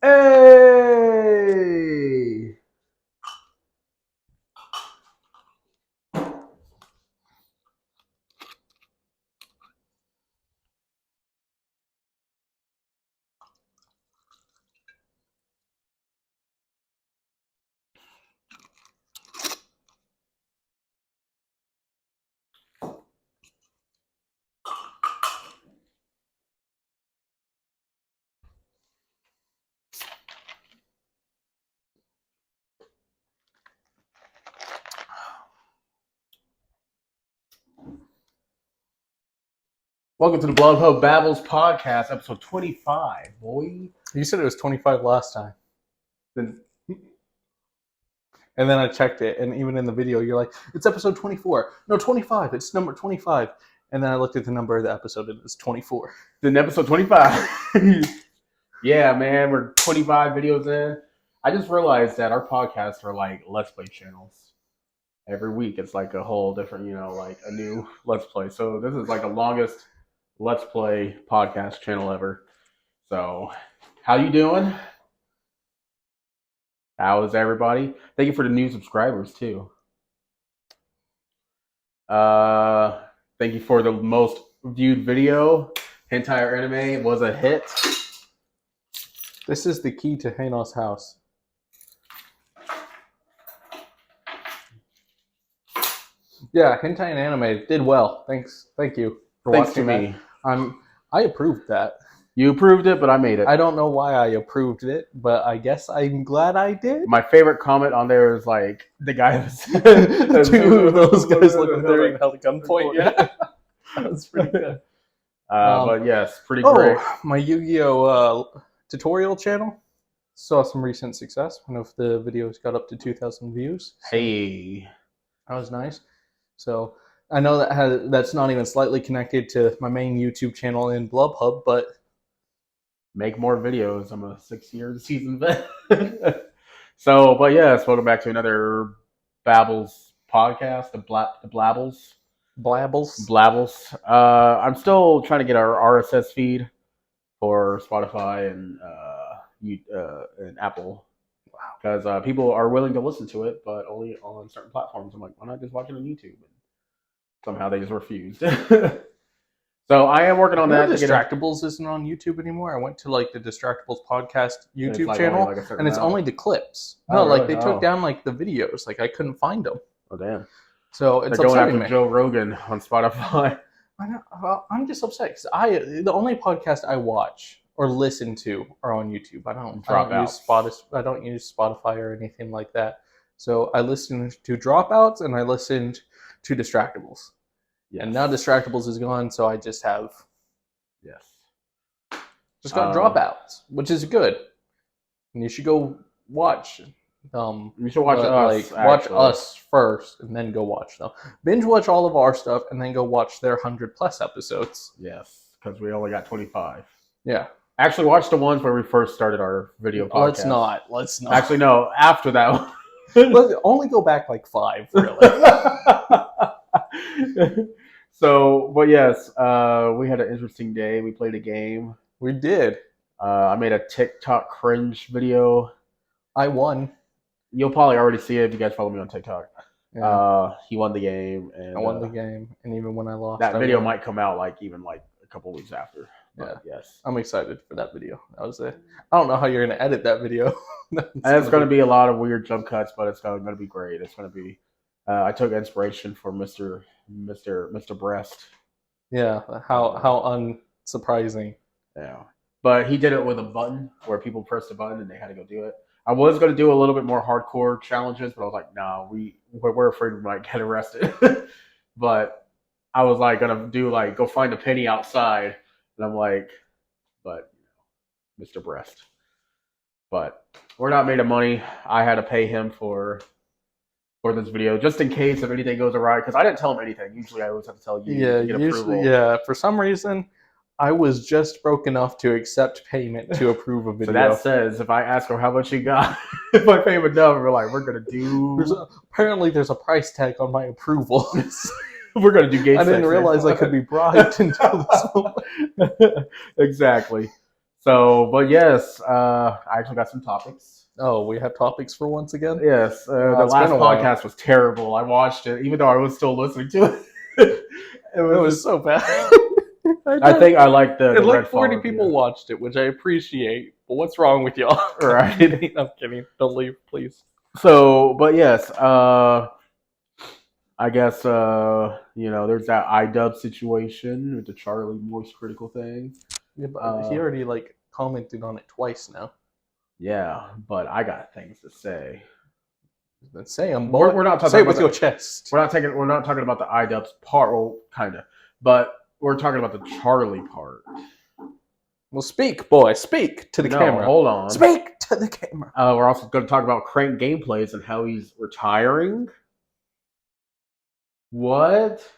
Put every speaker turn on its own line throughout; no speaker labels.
Hey! Welcome to the BlubHub Babbles podcast, episode 25, boy.
You said it was 25 last time.
Then,
And then I checked it, and even in the video, you're like, it's episode 24. No, 25. It's number 25. And then I looked at the number of the episode, and it's 24.
then episode 25. Yeah, man, we're 25 videos in. I just realized that our podcasts are like Let's Play channels. Every week, it's like a whole different, like a new Let's Play. So this is like the longest Let's Play podcast channel ever. So, how you doing? How is everybody? Thank you for the new subscribers too. Thank you for the most viewed video. Hentai or anime was a hit.
This is the key to Hanos' house. Yeah, hentai and anime did well. Thank you for
Thanks to
watching
me.
that. I approved that.
You approved it, but I made it.
I don't know why I approved it, but I guess I'm glad I did.
My favorite comment on there is like the guy was
Two of those guys looking there and held a gunpoint. Yeah, that's pretty good.
But yes, pretty great.
My Yu-Gi-Oh tutorial channel saw some recent success. One of the videos got up to 2,000 views.
Hey,
that was nice. So I know that's not even slightly connected to my main YouTube channel in BlubHub, but
make more videos. I'm a 6-year season vet. So, but yes, welcome back to another Babbles podcast, the Blabbles. Blabbles. I'm still trying to get our RSS feed for Spotify and Apple. Wow. Because people are willing to listen to it, but only on certain platforms. I'm like, why not just watch it on YouTube? And somehow they just refused. So I am working on that.
Distractables isn't on YouTube anymore. I went to like the Distractables podcast YouTube channel, and it's only the clips. No, really? They took down like the videos. Like I couldn't find them.
Oh damn!
So it's
they're going after Joe Rogan on Spotify.
I know. Well, I'm just upset because the only podcast I watch or listen to are on YouTube. I don't use Spotify or anything like that. So I listened to Dropouts and I listened to Distractables. Yes. And now Distractables is gone, so I just have got Dropouts, which is good. And you should go watch.
You should watch us.
Watch us first, and then go watch them. Binge watch all of our stuff, and then go watch their 100+ episodes.
Yes, because we only got 25.
Yeah.
Actually, watch the ones where we first started our video podcast.
Let's not.
Actually, no. After that one.
Let's only go back like 5, really.
So, but yes, we had an interesting day. We played a game.
We did.
I made a TikTok cringe video.
I won.
You'll probably already see it if you guys follow me on TikTok.
Yeah.
He won the game. And
I won the game, and even when I lost,
that video might come out like a couple weeks after.
But
yeah. Yes.
I'm excited for that video. That was it. I don't know how you're going to edit that video.
It's going to be a lot of weird jump cuts, but it's going to be great. It's going to be. I took inspiration from Mr. Breast.
Yeah. How unsurprising.
Yeah. But he did it with a button where people pressed a button and they had to go do it. I was going to do a little bit more hardcore challenges, but I was like, no, we're afraid we might get arrested. But I was like going to do like go find a penny outside, and I'm like, but Mr. Breast. But we're not made of money. I had to pay him for this video just in case if anything goes awry, because I didn't tell him anything. Usually I always have to tell you.
Yeah,
to get
usually,
approval.
For some reason, I was just broke enough to accept payment to approve a video.
So that says if I ask her how much she got, if I pay him enough, we're gonna do.
Apparently, there's a price tag on my approval.
We're gonna do gay sex.
I didn't realize I could be bribed until this moment.
Exactly. So, but yes, I actually got some topics.
Oh, we have topics for once again?
Yes, the last podcast was terrible. I watched it, even though I was still listening to it.
It was so bad.
I think I like the
and like
Red
40
Fog,
people watched it, which I appreciate. But what's wrong with y'all?
Right.
I'm kidding. Don't leave, please.
So, but yes, I guess there's that iDub situation with the Charlie Moist Critical thing.
Yeah, but he already like commented on it twice now.
Yeah, but I got things to say.
Then say them.
We're not talking
say it
about
with your chest.
We're not talking about the iDubbbz part, well, kind of, but we're talking about the Charlie part.
Well, speak, boy. Speak to the camera.
Hold on.
Speak to the camera.
We're also going to talk about Crankgamplays and how he's retiring. What?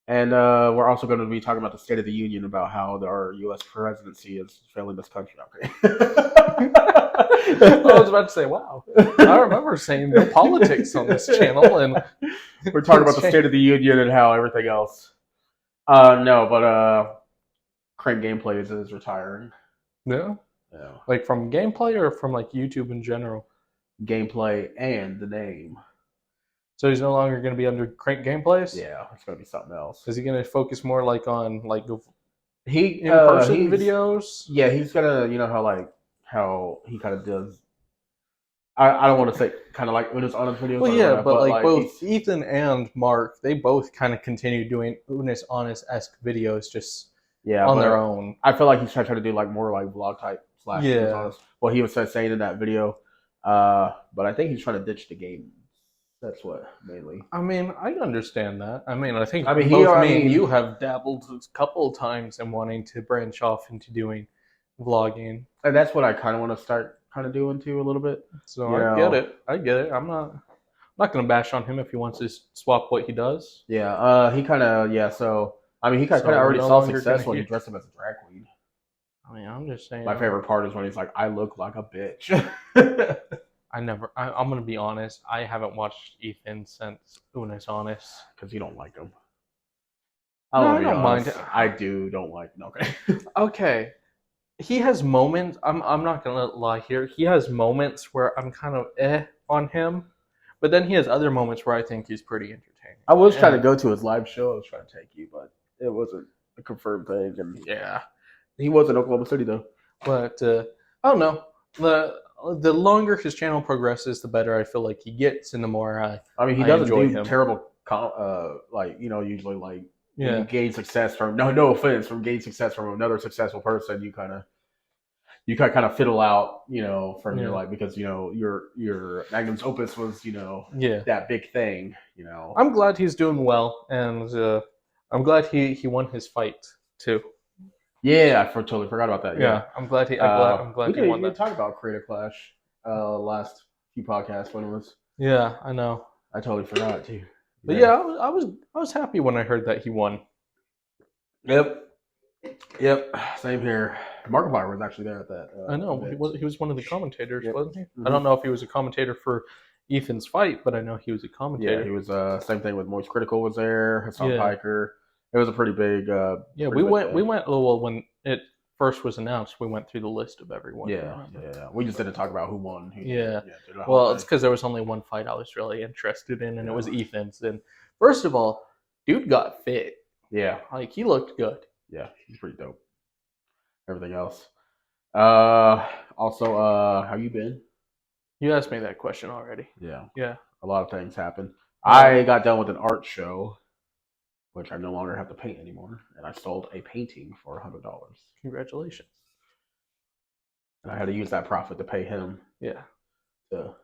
And we're also going to be talking about the State of the Union, about how our U.S. presidency is failing this country. Okay.
I was about to say, wow. I remember saying no politics on this channel, and
we're talking about the State of the Union and how everything else. No, but Crankgamplays is retiring.
Yeah?
Yeah.
Like from gameplay or from like YouTube in general?
Gameplay and the name.
So he's no longer going to be under Crankgamplays?
Yeah, it's going to be something else.
Is he going to focus more like on like
in-person
videos?
Yeah, he's going to, how he kind of does. I don't want to say kind of like Unis Honest videos.
Well, yeah, but like both Ethan and Mark, they both kind of continue doing Unis Honest-esque videos just on their own.
I feel like he's trying to do like more like vlog type / Unis Honest. Well, he was saying in that video, but I think he's trying to ditch the game. That's what mainly.
I mean, I understand that. I mean, I think you have dabbled a couple of times in wanting to branch off into doing vlogging,
and that's what I kind of want to start kind of doing too a little bit.
So I get it. I'm not gonna bash on him if he wants to swap what he does.
Yeah, he kind of So I mean, he kind of already saw success when he dressed up as a drag queen.
I mean, I'm just saying.
My favorite part is when he's like, "I look like a bitch."
I'm going to be honest. I haven't watched Ethan since Unis Honest.
Because you don't like him.
I don't mind.
I don't like him. Okay.
Okay. He has moments. I'm not going to lie here. He has moments where I'm kind of on him. But then he has other moments where I think he's pretty entertaining.
I was trying to go to his live show. I was trying to take you, but it wasn't a confirmed thing. And
yeah.
He was in Oklahoma City, though.
But, I don't know. The longer his channel progresses, the better I feel like he gets, and the more
he doesn't do terrible, usually like when you gain success from no offense from gain success from another successful person, you kind of fiddle out, from your life because your magnum opus was that big thing,
I'm glad he's doing well, and I'm glad he won his fight too.
Yeah, I totally forgot about that. Yeah,
I'm glad he won that.
We didn't talk about Creator Clash last few podcasts when it was.
Yeah, I know.
I totally forgot too.
But yeah, I was happy when I heard that he won.
Yep. Same here. Markiplier was actually there at that.
I know he was one of the commentators, wasn't he? Mm-hmm. I don't know if he was a commentator for Ethan's fight, but I know he was a commentator.
Yeah, he was. Same thing with Moist Critical was there. Hassan Piker. It was a pretty big.
We went. Well, when it first was announced, we went through the list of everyone.
Yeah. We just didn't talk about who won.
Well, it's because there was only one fight I was really interested in, and it was Ethan's. And first of all, dude got fit.
Yeah,
like he looked good.
Yeah, he's pretty dope. Everything else. Also, how you been?
You asked me that question already.
Yeah.
A
lot of things happened. I got done with an art show, which I no longer have to paint anymore, and I sold a painting for $100.
Congratulations.
And I had to use that profit to pay him.
Yeah.
Your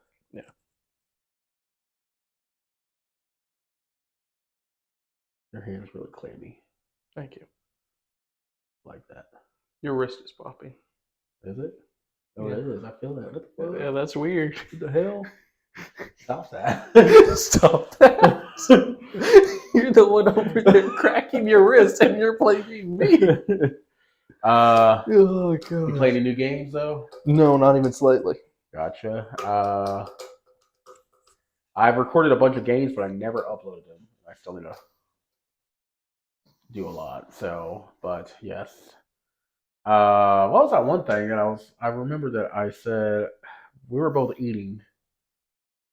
hand's really clammy.
Thank you.
Like that.
Your wrist is popping.
Is it? Oh, it is. I feel that. What the fuck?
Yeah, that's weird.
What the hell? Stop that.
Stop that. You're the one over there cracking your wrist and you're blaming me.
Oh, God.
You
play any new games, though?
No, not even slightly.
Gotcha. I've recorded a bunch of games, but I never uploaded them. I still need to do a lot. So, but yes. What was that one thing that I remember that I said we were both eating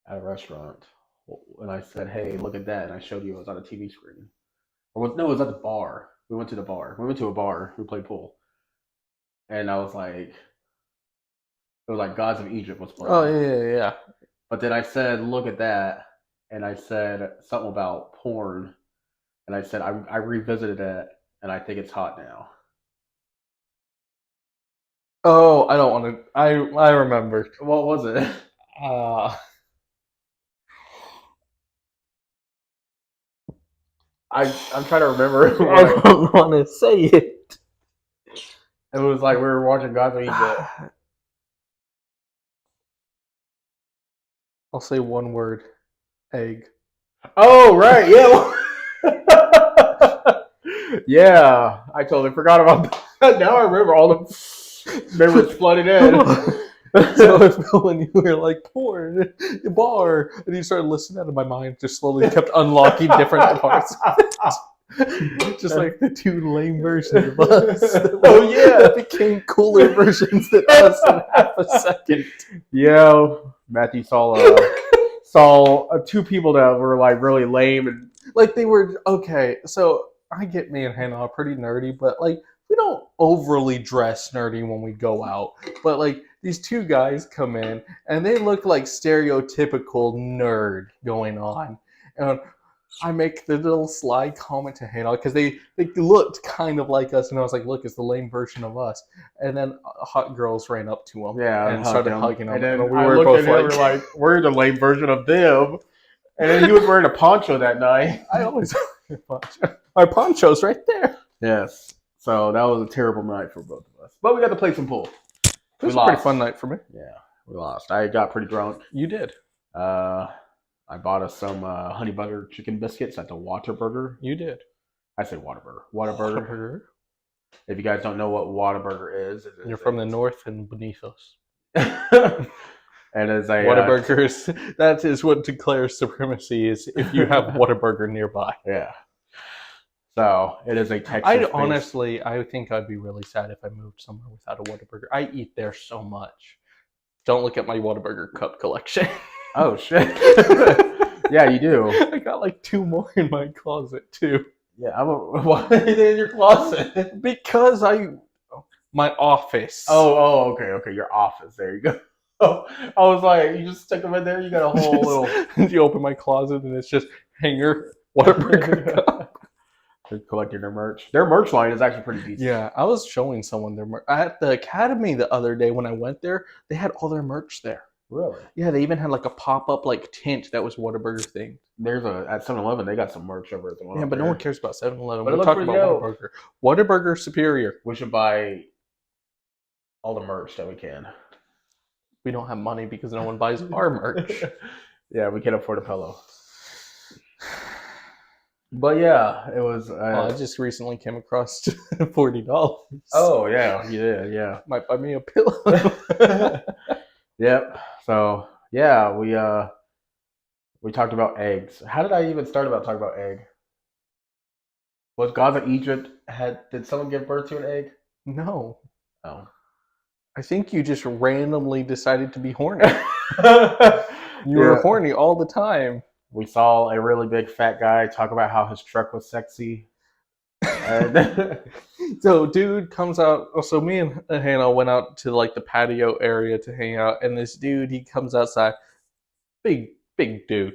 at a restaurant, and I said, "Hey, look at that!" And I showed you it was on a TV screen. No, it was at the bar. We went to the bar. We went to a bar. We played pool, and I was like, it was like Gods of Egypt was playing.
Oh yeah.
But then I said, "Look at that," and I said something about porn, and I said I revisited it, and I think it's hot now.
Oh, I don't want to. I remember.
What was it?
Uh,
I'm trying to remember.
I don't want to say it.
It was like we were watching Gods of Egypt.
I'll say one word: egg.
Oh right, yeah. Yeah, I totally forgot about that. Now I remember all the memories flooded in.
So I felt when you were like porn, bar, and you started listening out of my mind, just slowly kept unlocking different parts. Just like the two lame versions of us.
Oh yeah,
that became cooler versions than us in half a second.
Yeah, Matthew saw two people that were like really lame and
like they were okay. So I get me and Hannah are pretty nerdy, but like we don't overly dress nerdy when we go out. But like these two guys come in and they look like stereotypical nerd going on. And I make the little sly comment to Hannah because they looked kind of like us, and I was like, "Look, it's the lame version of us." And then hot girls ran up to him, and started hugging him.
And then
we
I
were
looked
both
at him like, "We're the lame version of them." And then he was wearing a poncho that night.
I always wear a poncho. My poncho's right there.
Yes. So that was a terrible night for both of us. But we got to play some pool.
It was a pretty fun night for me.
Yeah, we lost. I got pretty drunk.
You did.
I bought us some honey butter chicken biscuits at the Whataburger.
You did.
I said Whataburger. Whataburger. If you guys don't know what Whataburger is,
you're from the north and beneath us.
And as a
Whataburgers, that is what declares supremacy is if you have Whataburger nearby.
Yeah. So it is a Texas.
I think I'd be really sad if I moved somewhere without a Whataburger. I eat there so much. Don't look at my Whataburger cup collection.
Oh shit! Yeah, you do.
I got like 2 more in my closet too.
Yeah, why are they in your closet?
Because my office.
Oh, okay. Your office. There you go. Oh, I was like, you just stick them in there. You got a whole little.
You open my closet and it's just hanger Whataburger cup.
They're collecting their merch. Their merch line is actually pretty decent.
Yeah, I was showing someone their merch at the academy the other day when I went there. They had all their merch there.
Really?
Yeah, they even had like a pop-up like tent that was Whataburger themed.
There's at 7-Eleven, they got some merch over at the one.
Yeah, but no one cares about 7-Eleven.
We're
talking about Whataburger. Whataburger superior.
We should buy all the merch that we can.
We don't have money because no one buys our merch.
Yeah, we can't afford a pillow. But yeah, it was.
I just recently came across $40.
Oh yeah, you did. Yeah,
might buy me a pillow.
Yep. So yeah, we talked about eggs. How did I even start about talking about egg? Was Gaza Egypt did someone give birth to an egg?
No.
Oh.
I think you just randomly decided to be horny. You were horny all the time.
We saw a really big fat guy talk about how his truck was sexy. And
so dude comes out. So me and Hannah went out to like the patio area to hang out, and this dude, he comes outside, big dude,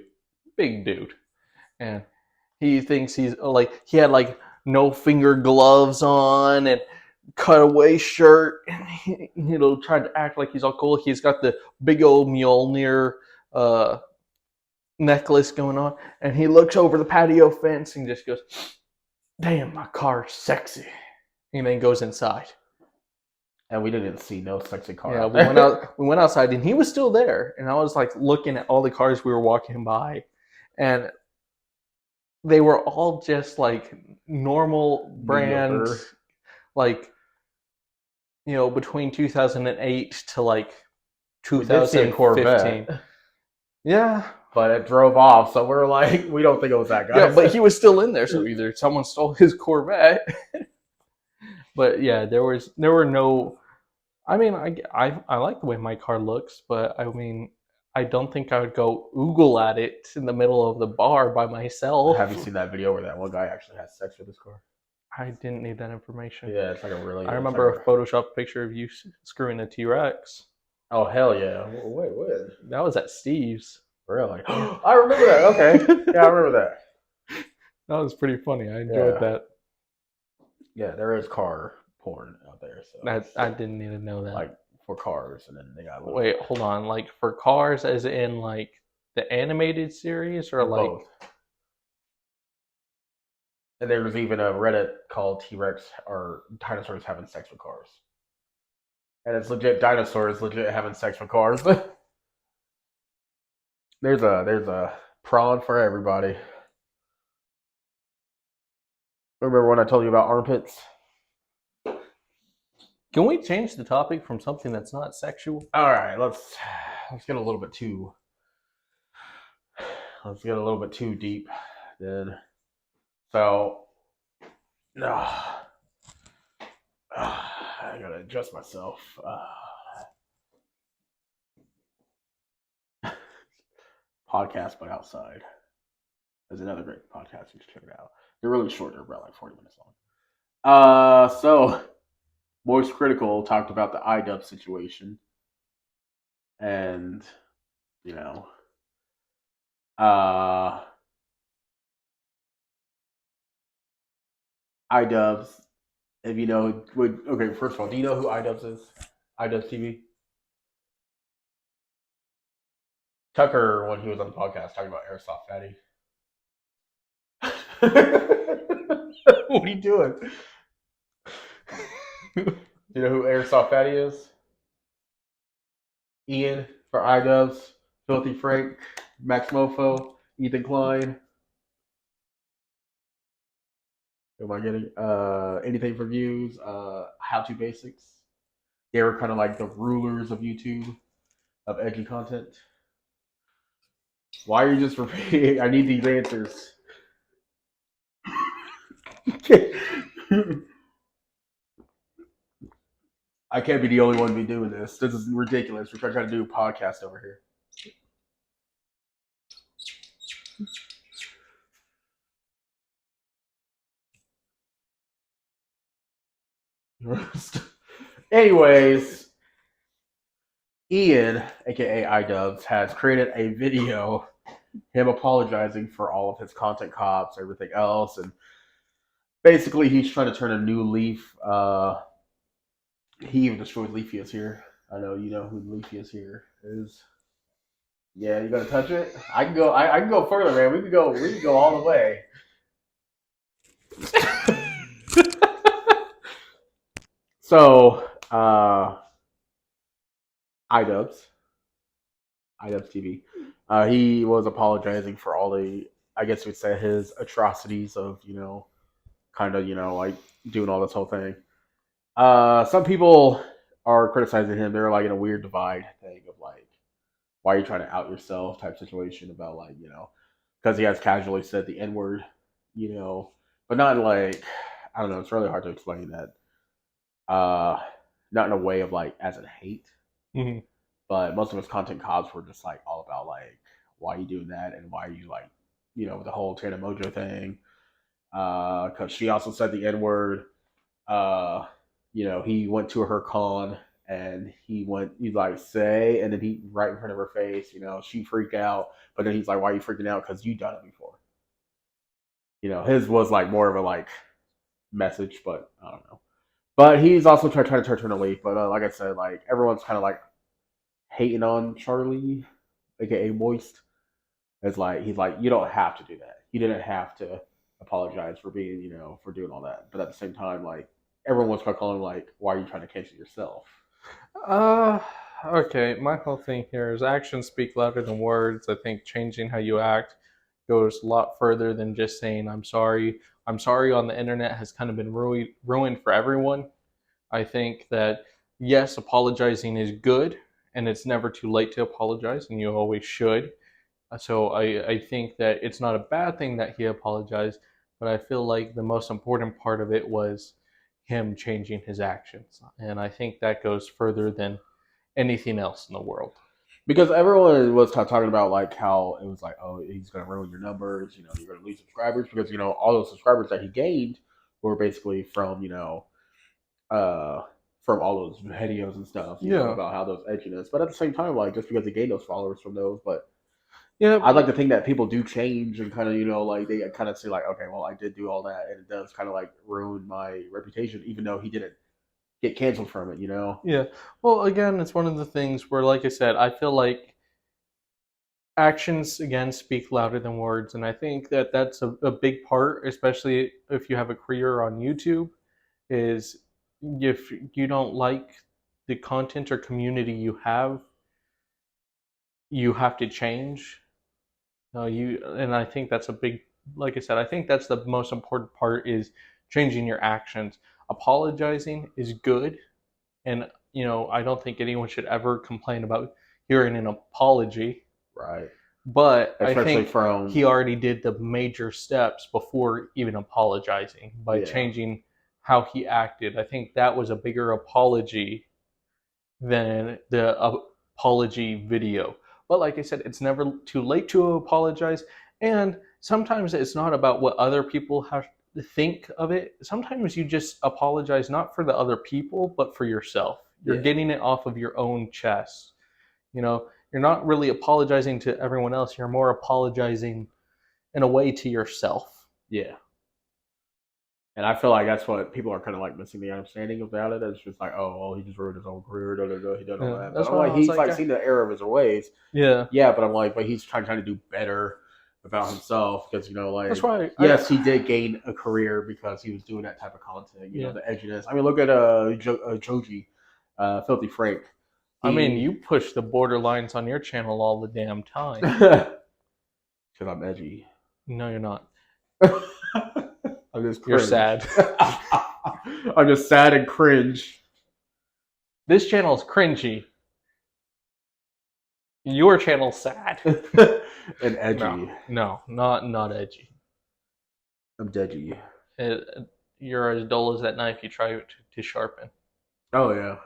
and he thinks he's like, he had like no finger gloves on and cutaway shirt, and he, trying to act like he's all cool. He's got the big old Mjolnir necklace going on, and he looks over the patio fence and just goes, "Damn, my car's sexy," and then goes inside.
And we didn't see no sexy car.
Yeah, we went outside, and he was still there, and I was like looking at all the cars we were walking by, and they were all just like normal brand, like between 2008 to like 2015. Yeah,
but it drove off. So we're like, we don't think it was that guy.
Yeah, but he was still in there. So either someone stole his Corvette. But yeah, there were no. I mean, I like the way my car looks, but I mean, I don't think I would go oogle at it in the middle of the bar by myself.
Have you seen that video where that one guy actually has sex with his car?
I didn't need that information.
Yeah, it's like a really.
I remember a Photoshop picture of you screwing a T-Rex.
Oh hell yeah! Wait, what?
That was at Steve's.
Really? I remember that. Okay, yeah, I remember that.
That was pretty funny. I enjoyed that.
Yeah, there is car porn out there. So
I didn't need to know that.
Like for cars, and then they got.
Wait, hold on. Like for cars, as in like the animated series, or like
both. And there was even a Reddit called T-Rex or dinosaurs having sex with cars. And it's legit dinosaurs legit having sex with cars. there's a prawn for everybody. Remember when I told you about armpits?
Can we change the topic from something that's not sexual?
All right, let's get a little bit too deep then. So, I gotta adjust myself. Podcast but outside. There's another great podcast. You should check it out. They're really short. They're about like 40 minutes long. So Moist Critical talked about the iDubbbz situation, and iDubbbz. If you know, okay. First of all, do you know who iDubbbz is? iDubbbzTV. Tucker, when he was on the podcast, talking about Airsoft Fatty. What are you doing? Do you know who Airsoft Fatty is? Ian for iDubbbz, Filthy Frank, Max Mofo, Ethan Klein. Am I getting anything for views? How to basics. They were kind of like the rulers of YouTube, of edgy content. Why are you just repeating? I need these answers. I can't be the only one to be doing this. This is ridiculous. We're trying to do a podcast over here. Anyways, Ian, aka iDubbbz, has created a video, him apologizing for all of his content cops, everything else, and basically he's trying to turn a new leaf. He even destroyed Leafius here. I know you know who Leafius here is. Yeah, you gonna touch it? I can go. I can go further, man. We can go all the way. So, iDubbbzTV. He was apologizing for all the, I guess we'd say, his atrocities of, kind of, like doing all this whole thing. Some people are criticizing him. They're like in a weird divide thing of like, why are you trying to out yourself type situation about like, because he has casually said the N-word, but not like, I don't know. It's really hard to explain that. Not in a way of like as in hate, but most of his content cops were just like all about like, why are you doing that and why are you like, with the whole Tana Mojo thing. Because she also said the N-word. He went to her con and he'd like say, and then he right in front of her face, she freaked out, but then he's like, why are you freaking out? Because you done it before. His was like more of a like message, but I don't know. But he's also trying to turn a leaf. But like I said, like everyone's kind of like hating on Charlie, aka Moist. It's like he's like, you don't have to do that. You didn't have to apologize for being, for doing all that. But at the same time, like everyone was calling like, why are you trying to cancel yourself?
Okay. My whole thing here is actions speak louder than words. I think changing how you act goes a lot further than just saying I'm sorry. I'm sorry on the internet has kind of been ruined for everyone. I think that yes, apologizing is good, and it's never too late to apologize, and you always should. So I think that it's not a bad thing that he apologized, but I feel like the most important part of it was him changing his actions. And I think that goes further than anything else in the world.
Because everyone was kind of talking about like how it was like, oh, he's going to ruin your numbers. You know, you're going to lose subscribers because you know all those subscribers that he gained were basically from uh, from all those videos and stuff. You know about how those edginess. But at the same time, like just because he gained those followers from those, but yeah, I'd like to think that people do change and kind of like they kind of say like, okay, well, I did do all that, and it does kind of like ruin my reputation, even though he didn't get canceled from it. You know?
Yeah. Well, again, it's one of the things where, like I said, I feel like actions again speak louder than words, and I think that that's a big part, especially if you have a career on YouTube, is if you don't like the content or community you have to change. And I think that's a big, like I said, I think that's the most important part is changing your actions. Apologizing is good, and I don't think anyone should ever complain about hearing an apology.
Right.
But
especially
I think he already did the major steps before even apologizing by changing how he acted. I think that was a bigger apology than the apology video. But like I said, it's never too late to apologize. And sometimes it's not about what other people have to think of it. Sometimes you just apologize not for the other people, but for yourself. You're getting it off of your own chest. You're not really apologizing to everyone else. You're more apologizing in a way to yourself.
Yeah. And I feel like that's what people are kind of like missing the understanding about it. It's just like, oh, well, he just ruined his own career. He done all that. But I'm like, he's like seen the error of his ways.
Yeah.
Yeah, but I'm like, but he's trying to do better about himself because like
that's why.
Yes, he did gain a career because he was doing that type of content. You know, the edginess. I mean, look at Joji, Filthy Frank.
I mean, you push the borderlines on your channel all the damn time.
Because I'm edgy.
No, you're not.
I'm just
You're sad.
I'm just sad and cringe.
This channel's cringy. Your channel's sad.
And edgy.
No, not edgy.
I'm deadgy.
You're as dull as that knife you try to sharpen.
Oh, yeah.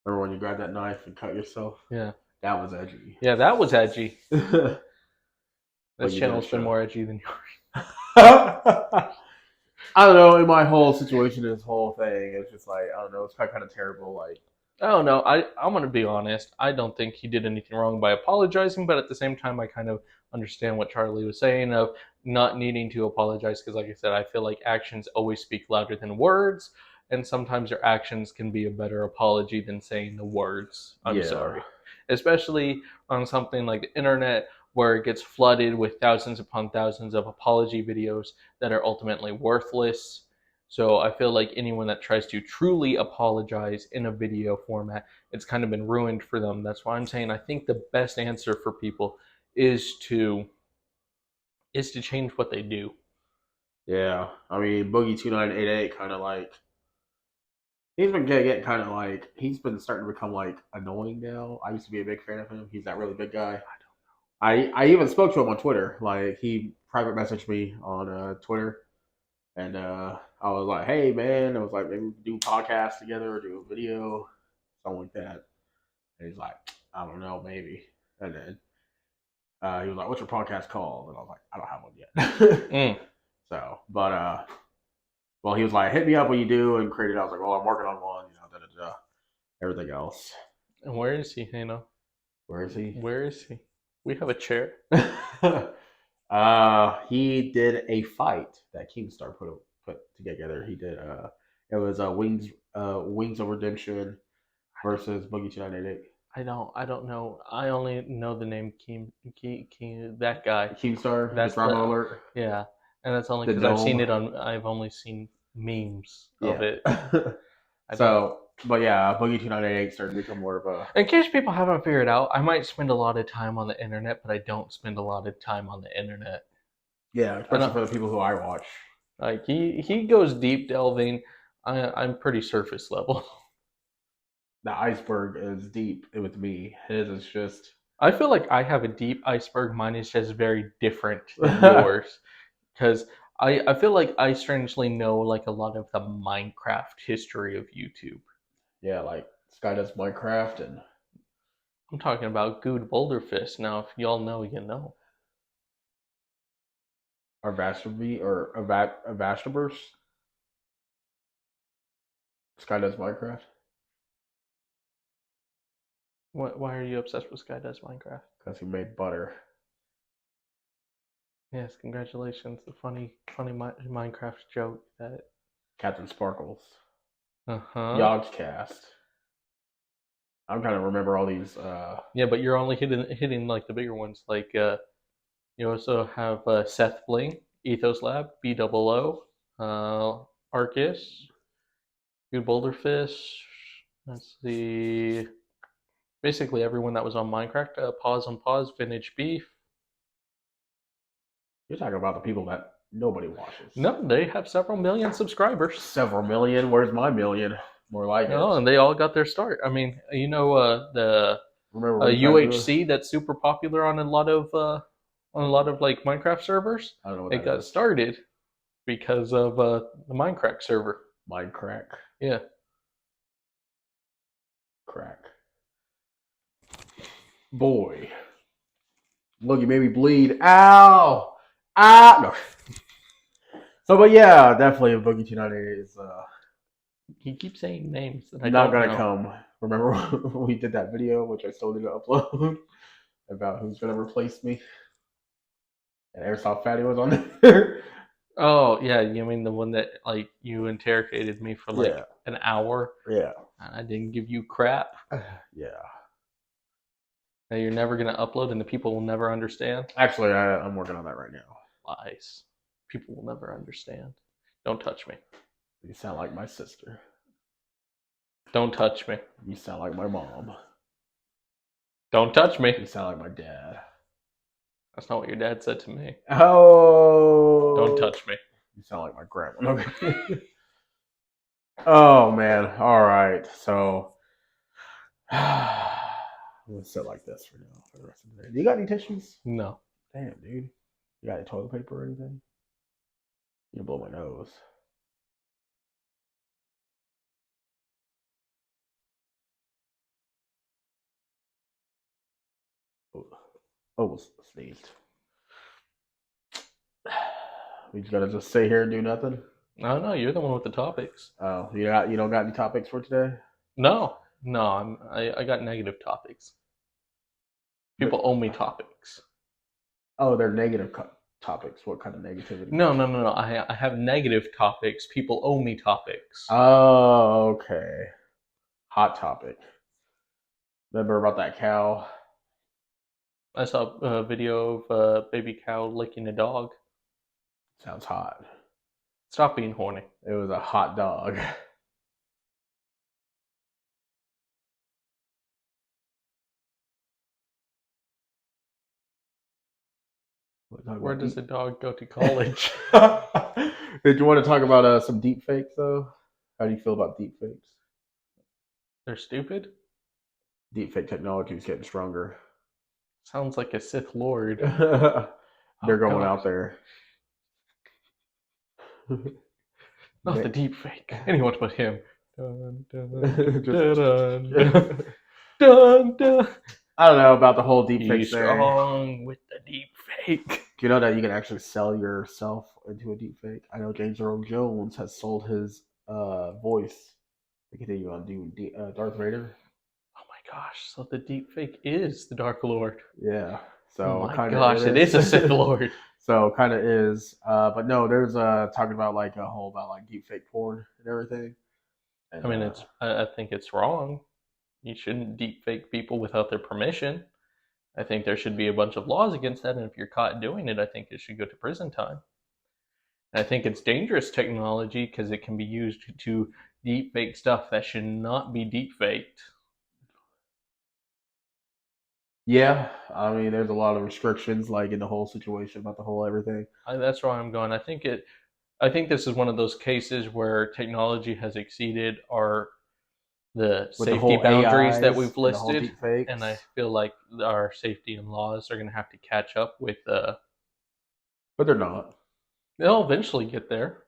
Remember when you grabbed that knife and cut yourself?
Yeah.
That was edgy.
Yeah, that was edgy. This channel's been more edgy than yours.
I don't know. In my whole situation, this whole thing, it's just like, I don't know. It's kind of terrible. Like,
I don't know. I'm going to be honest. I don't think he did anything wrong by apologizing, but at the same time, I kind of understand what Charlie was saying of not needing to apologize because, like I said, I feel like actions always speak louder than words, and sometimes your actions can be a better apology than saying the words, I'm sorry. Especially on something like the internet where it gets flooded with thousands upon thousands of apology videos that are ultimately worthless. So I feel like anyone that tries to truly apologize in a video format, it's kind of been ruined for them. That's why I'm saying I think the best answer for people is to change what they do.
Yeah. I mean, Boogie2988 kind of like, he's been getting kind of like, he's been starting to become like annoying now. I used to be a big fan of him. He's that really big guy. I even spoke to him on Twitter. Like, he private messaged me on Twitter. And I was like, hey, man. I was like, maybe we can do a podcast together or do a video, something like that. And he's like, I don't know, maybe. And then he was like, what's your podcast called? And I was like, I don't have one yet. So, but, well, he was like, hit me up when you do and create it. I was like, well, I'm working on one, everything else.
And where is he,
Where is he?
Where is he? We have a chair.
He did a fight that Keemstar put together. He did it was Wings of Redemption versus Boogie2988.
I don't know. I only know the name Keem that guy.
Keemstar. That's Bravo Alert.
Yeah, and that's only because I've only seen memes of it.
But yeah, Boogie2988 started to become more of a...
In case people haven't figured out, I might spend a lot of time on the internet, but I don't spend a lot of time on the internet.
Yeah, especially for the people who I watch.
Like, he goes deep delving. I'm pretty surface level.
The iceberg is deep with me. His is just...
I feel like I have a deep iceberg. Mine is just very different than yours. Because I feel like I strangely know like a lot of the Minecraft history of YouTube.
Yeah, like Sky does Minecraft and
I'm talking about Good Boulder Fist. Now, if y'all know, you know.
our Vastaby or Avastabers. Sky does Minecraft.
Why are you obsessed with Sky Does Minecraft?
Because he made butter.
Yes, congratulations. The funny Minecraft joke that.
Captain Sparkles.
Uh-huh.
Cast. I'm trying to remember all these.
Yeah, but you're only hitting like the bigger ones. Like you also have Seth Bling, Ethos Lab, BOO, Arcus, Good Boulder Fish. Let's see. Basically everyone that was on Minecraft. Pause on Pause, Vintage Beef.
You're talking about the people that nobody watches.
No, they have several million subscribers.
Several million. Where's my million? More like it.
Oh, and they all got their start. I mean, you know, the UHC that's super popular on a lot of like Minecraft servers.
I don't know what
it got started because of the Minecraft server.
Minecraft.
Yeah.
Crack. Boy. Look, you made me bleed. Ow! Ah! No. So, but yeah, definitely Boogie 298 is.
He keeps saying names that
I'm not gonna come. Remember when we did that video, which I still need to upload, about who's gonna replace me? And Airsoft Fatty was on there.
Oh yeah, you mean the one that like you interrogated me for like an hour?
Yeah.
And I didn't give you crap.
Yeah.
Now you're never gonna upload, and the people will never understand.
Actually, I'm working on that right now.
Lies. People will never understand. Don't touch me.
You sound like my sister.
Don't touch me.
You sound like my mom.
Don't touch me.
You sound like my dad.
That's not what your dad said to me.
Oh.
Don't touch me.
You sound like my grandma. Okay. Oh man. All right. So let's sit like this for now for the rest of the day. Do you got any tissues?
No.
Damn, dude. You got any toilet paper or anything? You blow my nose. Almost sneezed. We just gotta just sit here and do nothing.
No, you're the one with the topics.
Oh, you don't got any topics for today?
No, I got negative topics. People owe me topics.
Oh, they're negative topics. What kind of negativity?
No. I have negative topics. People owe me topics.
Oh, okay. Hot topic. Remember about that cow?
I saw a video of a baby cow licking a dog.
Sounds hot.
Stop being horny.
It was a hot dog.
Where does the dog go to college?
Did you want to talk about some deep fakes though? How do you feel about deep fakes?
They're stupid.
Deep fake technology is getting stronger.
Sounds like a Sith Lord.
They're going out there.
Not the deep fake. Anyone but him. Dun, dun, dun, dun.
I don't know about the whole deep fake thing.
Strong with the deep fake.
Do you know that you can actually sell yourself into a deep fake? I know James Earl Jones has sold his voice to continue on doing Darth Vader.
Oh my gosh! So the deep fake is the Dark Lord.
Yeah. So
oh my gosh, it is a Sith Lord.
So kind of is, but no, there's talking about like a whole about like deep fake porn and everything. And,
I mean, I think it's wrong. You shouldn't deep fake people without their permission. I think there should be a bunch of laws against that, and if you're caught doing it, I think it should go to prison time. And I think it's dangerous technology because it can be used to deep fake stuff that should not be deep faked.
Yeah, I mean, there's a lot of restrictions, like in the whole situation about the whole everything.
That's where I'm going. I think this is one of those cases where technology has exceeded our the
With the
safety
whole
boundaries that
AIs
we've
and the whole
listed,
deepfakes.
and I feel like our safety and laws are going to have to catch up with.
But they're not.
They'll eventually get there.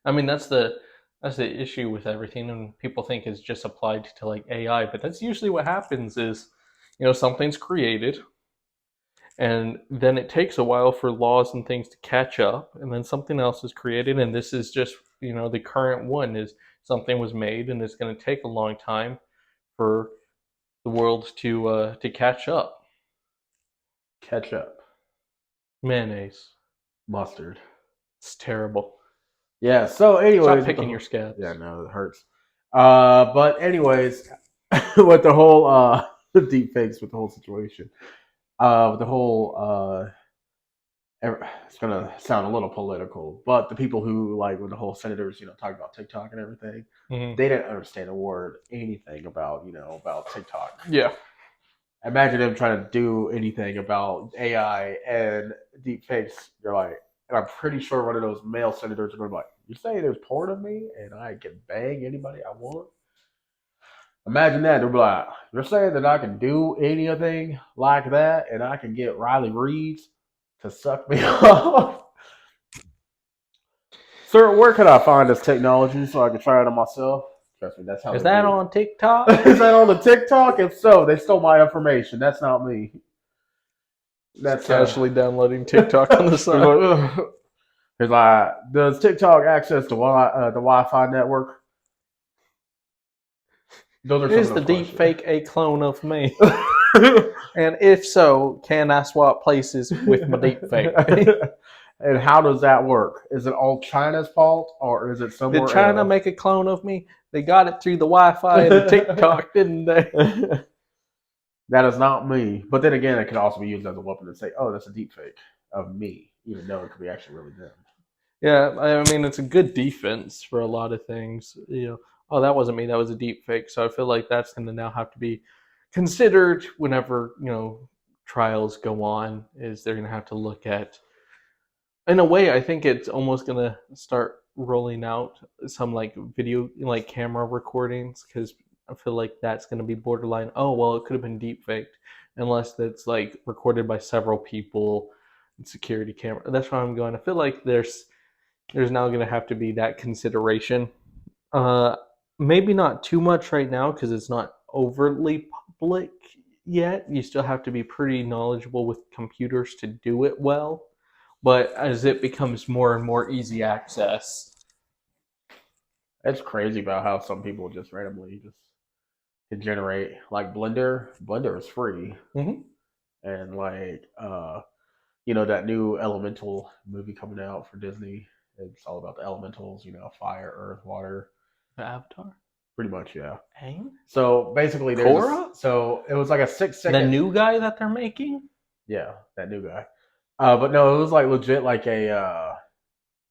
I mean, that's the issue with everything, and people think it's just applied to like AI, but that's usually what happens. Is something's created, and then it takes a while for laws and things to catch up, and then something else is created, and this is just the current one is something was made, and it's going to take a long time for the world to catch up.
Ketchup.
Mayonnaise.
Mustard.
It's terrible.
Yeah, so anyways.
Stop picking your scabs.
Yeah, no, it hurts. But anyways, with the whole deep fakes, with the whole situation, with the whole it's gonna sound a little political, but the people who like when the whole senators, talk about TikTok and everything, they didn't understand a word, anything about about TikTok.
Yeah.
Imagine them trying to do anything about AI and deep fakes. You're like, and I'm pretty sure one of those male senators are going to be like, "You say there's porn of me and I can bang anybody I want?" Imagine that. They'll be like, "You're saying that I can do anything like that and I can get Riley Reeves to suck me off?" Sir, where can I find this technology so I can try it on myself? Trust me, that's how.
Is that on TikTok?
Is that on the TikTok? If so, they stole my information. That's not me.
That's casually downloading TikTok on the side.
He's like, does TikTok access the Wi-Fi network? Those are
Is the deep fake a clone of me? And if so, can I swap places with my deep fake?
And how does that work? Is it all China's fault, or is it somewhere?
Did China make a clone of me? They got it through the Wi-Fi and the TikTok, didn't they?
That is not me. But then again, it could also be used as a weapon to say, "Oh, that's a deep fake of me," even though it could be actually really them.
Yeah, I mean, it's a good defense for a lot of things. Oh, that wasn't me. That was a deep fake. So I feel like that's going to now have to be considered whenever trials go on. Is they're going to have to look at. In a way, I think it's almost going to start rolling out some like video, like camera recordings, because I feel like that's going to be borderline. Oh, well, it could have been deep faked, unless that's like recorded by several people, and security camera. That's why I'm going. I feel like there's now going to have to be that consideration. Maybe not too much right now because it's not overtly public yet. You still have to be pretty knowledgeable with computers to do it well. But as it becomes more and more easy access,
it's crazy about how some people just randomly just can generate like Blender. Blender is free, and like that new Elemental movie coming out for Disney. It's all about the elementals, fire, earth, water.
The Avatar?
Pretty much, yeah.
Aang?
So basically, so it was like a 6-second.
The new guy that they're making?
Yeah, that new guy. But no, it was like legit like a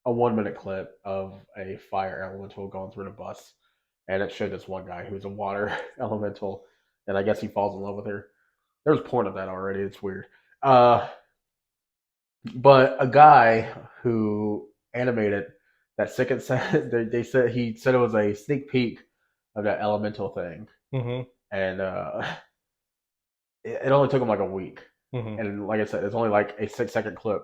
1-minute clip of a fire elemental going through the bus, and it showed this one guy who's a water elemental, and I guess he falls in love with her. There's porn of that already. It's weird. But a guy who animated that second set, they said he said it was a sneak peek of that elemental thing, and it only took him like a week. And like I said, it's only like a 6-second clip,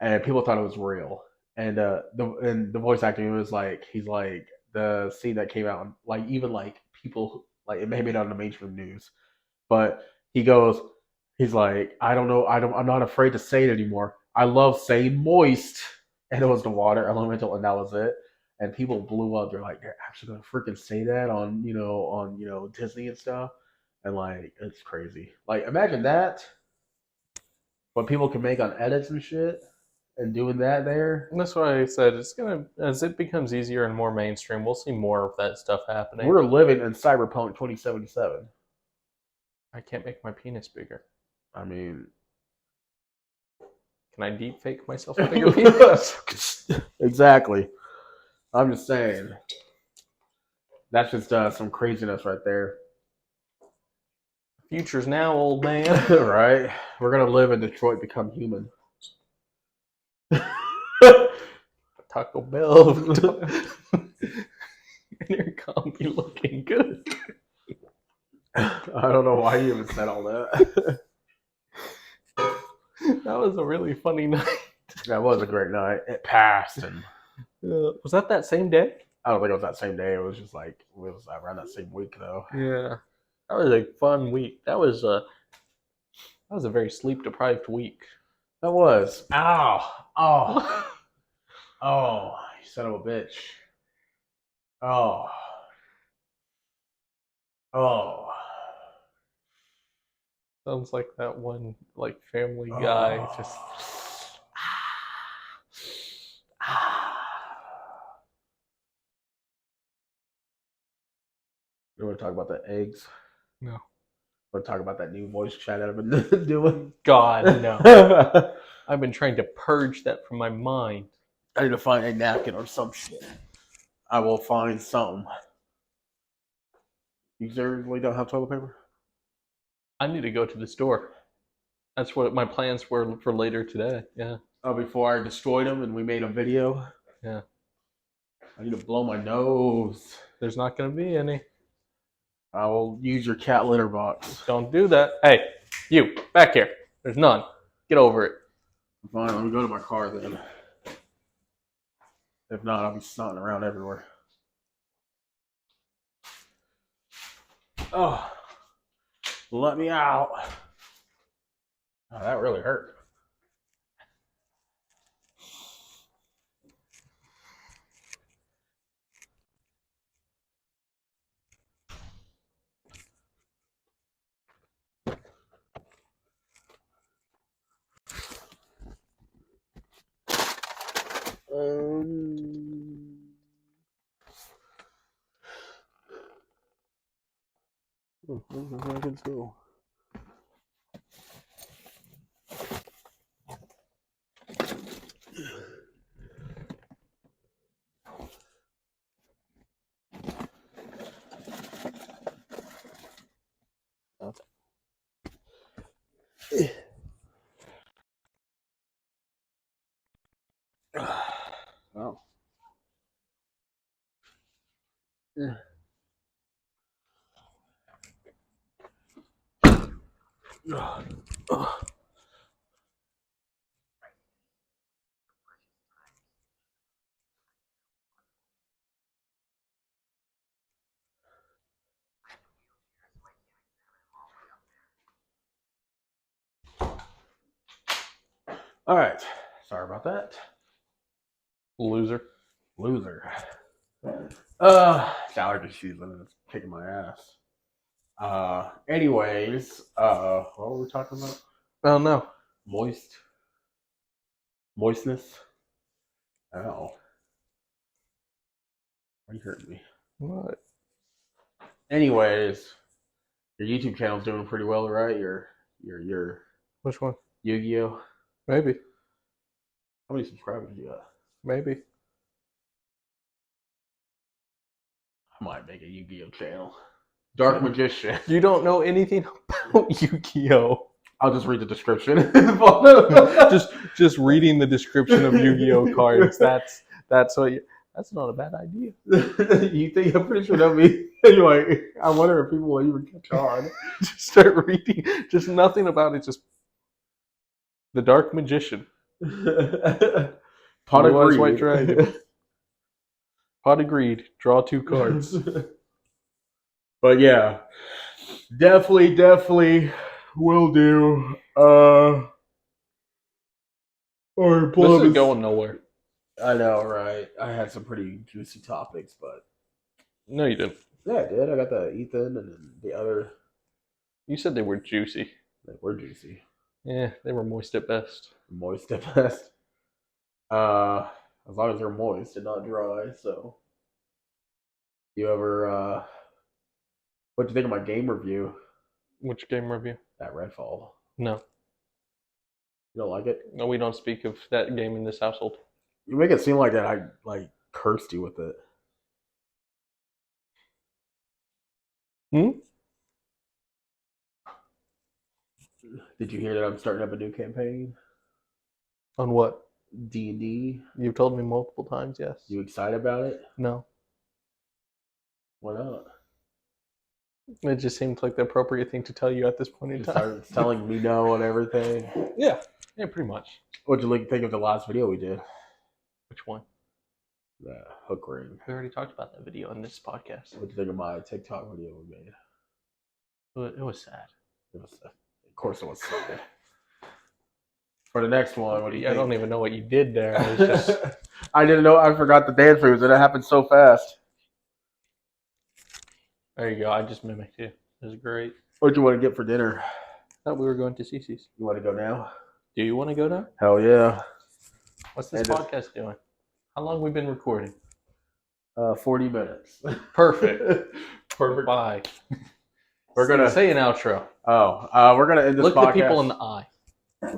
and people thought it was real. And the voice acting was like he's like the scene that came out, like even like people like it made it on the mainstream news, but he's like I'm not afraid to say it anymore. I love saying moist, and it was the water elemental, and that was it. And people blew up. They're like, they're actually gonna freaking say that on Disney and stuff, and like it's crazy. Like imagine that. What people can make on edits and shit, and doing that there.
And that's why I said it's gonna, as it becomes easier and more mainstream, we'll see more of that stuff happening.
We're living in Cyberpunk 2077.
I can't make my penis bigger.
I mean,
can I deep fake myself a bigger penis?
Exactly. I'm just saying. That's just some craziness right there.
Future's now, old man.
Right? We're gonna live in Detroit, become human.
Taco Bell. And your combi looking good.
I don't know why you even said all that.
That was a really funny night.
That was a great night. It passed, and
Was that same day?
I don't think it was that same day. It was just like it was around that same week, though.
Yeah, that was a fun week. That was a very sleep deprived week.
That was. Ow! Oh! Oh! You son of a bitch! Oh! Oh!
Sounds like that one like Family Guy just.
You want to talk about the eggs?
No.
Want to talk about that new voice chat that I've been doing?
God, no. I've been trying to purge that from my mind.
I need to find a napkin or some shit. I will find some. You seriously don't have toilet paper?
I need to go to the store. That's what my plans were for later today. Yeah.
Oh, before I destroyed them and we made a video?
Yeah.
I need to blow my nose.
There's not going to be any.
I will use your cat litter box.
Don't do that. Hey, you, back here. There's none. Get over it.
Fine, let me go to my car then. If not, I'll be snotting around everywhere. Oh, let me out. Oh, that really hurt. Let's go. Oh. Yeah. All right. Sorry about that.
Loser.
It's allergy season and it's kicking my ass. Anyways, what were we talking about?
Oh, no.
Moistness. Oh. Why are you hurting me?
What?
Anyways, your YouTube channel's doing pretty well, right? Your
Which one?
Yu-Gi-Oh.
Maybe.
How many subscribers you got?
Maybe.
I might make a Yu-Gi-Oh channel. Dark Magician.
You don't know anything about Yu-Gi-Oh.
I'll just read the description.
just reading the description of Yu-Gi-Oh cards. That's what you. That's not a bad idea.
You think? I'm pretty sure that'll be. Anyway, I wonder if people will even catch on.
Just start reading. Just nothing about it. Just the Dark Magician.
Pot
Blue
of
Eyes White
Greed.
Dragon. Pot of Greed. Draw 2 cards.
But yeah, definitely will do. Or
This is going nowhere.
I know, right? I had some pretty juicy topics, but
no, you didn't.
Yeah, I did. I got the Ethan and then the other.
You said they were juicy.
They were juicy.
Yeah, they were moist at best.
Moist at best. As long as they're moist and not dry. So, you ever? What'd you think of my game review?
Which game review?
That Redfall.
No.
You don't like it?
No, we don't speak of that game in this household.
You make it seem like that I like cursed you with it. Did you hear that I'm starting up a new campaign?
On what?
D&D.
You've told me multiple times, yes.
You excited about it?
No.
Why not?
It just seemed like the appropriate thing to tell you at this point in
Just
time.
started telling me no and everything.
Yeah, pretty much.
What'd you think of the last video we did?
Which one?
The hook ring.
We already talked about that video on this podcast.
What'd you think of my TikTok video we made?
It was sad.
It was, of course, it was sad. For the next one, what do you think?
I don't even know what you did there. It was just...
I didn't know. I forgot the dance moves, and it happened so fast.
There you go. I just mimicked you. It was great.
What'd you want to get for dinner?
I thought we were going to Cece's.
You want to go now?
Do you want to go now?
Hell yeah.
What's this podcast doing? How long have we been recording?
40 minutes.
Perfect. Perfect. Bye.
We're gonna
say an outro.
Oh, we're gonna end this podcast.
Look the people in the eye.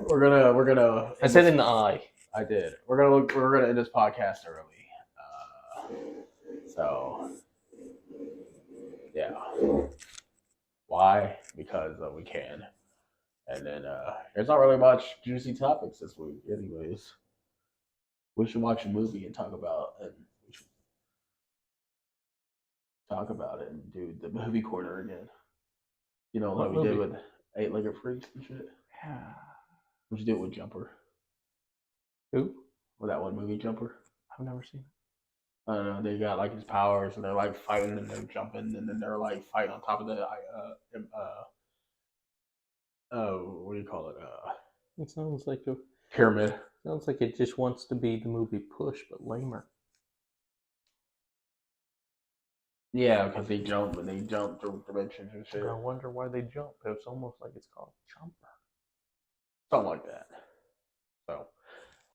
We're gonna.
I said in the eye.
I did. We're gonna end this podcast early. So yeah. Why? Because we can. And then there's not really much juicy topics this week, anyways. We should watch a movie and talk about it. We should talk about it and do the movie corner again. You know, like we did with 8-Legged Freaks and shit.
Yeah.
We should do it with Jumper.
Who?
With that one movie, Jumper.
I've never seen it.
I don't know. They got like his powers, and they're like fighting, and they're jumping, and then they're like fighting on top of the what do you call it?
It sounds like a
pyramid.
Sounds like it just wants to be the movie Push, but lamer.
Yeah, because they jump and they jump through dimensions and shit.
I wonder why they jump. It's almost like it's called Jumper.
Something like that. So.